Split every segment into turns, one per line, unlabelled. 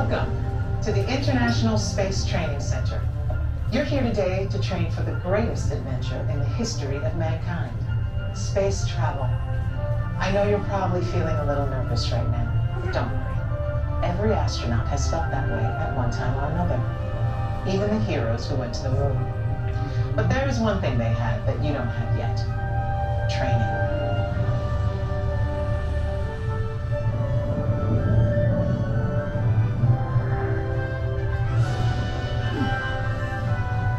Welcome to the International Space Training Center. You're here today to train for the greatest adventure in the history of mankind, space travel. I know you're probably feeling a little nervous right now. Don't worry. Every astronaut has felt that way at one time or another, even the heroes who went to the moon. But there is one thing they have that you don't have yet: training.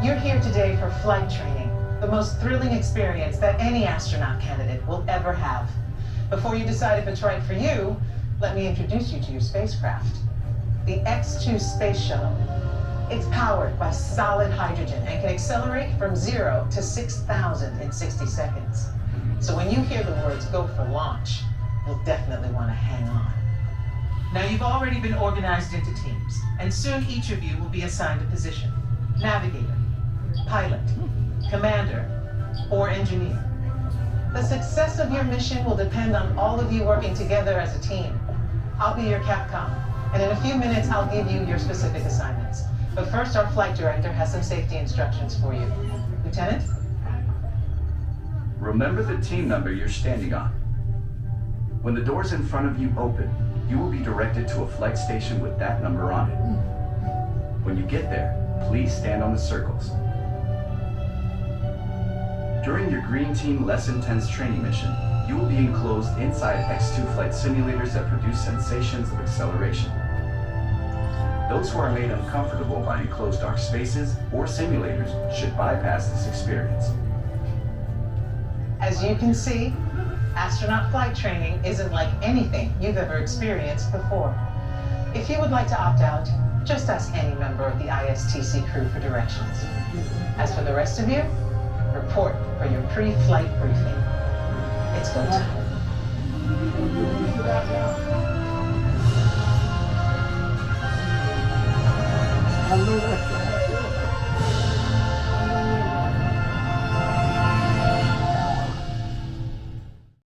You're here today for flight training, the most thrilling experience that any astronaut candidate will ever have. Before you decide if it's right for you, let me introduce you to your spacecraft, the X-2 Space Shuttle. It's powered by solid hydrogen and can accelerate from 0 to 6,000 in 60 seconds. So when you hear the words "go for launch," you'll definitely want to hang on. Now, you've already been organized into teams, and soon each of you will be assigned a position: navigator, pilot, commander, or engineer. The success of your mission will depend on all of you working together as a team. I'll be your Capcom, and in a few minutes I'll give you your specific assignments. But first, our flight director has some safety instructions for you. Lieutenant?
Remember the team number you're standing on. When the doors in front of you open, you will be directed to a flight station with that number on it. When you get there, please stand on the circles. During your Green Team Less Intense training mission, you will be enclosed inside X2 flight simulators that produce sensations of acceleration. Those who are made uncomfortable by enclosed dark spaces or simulators should bypass this experience.
As you can see, astronaut flight training isn't like anything you've ever experienced before. If you would like to opt out, just ask any member of the ISTC crew for directions. As for the rest of you, report for your pre-flight briefing. It's go time.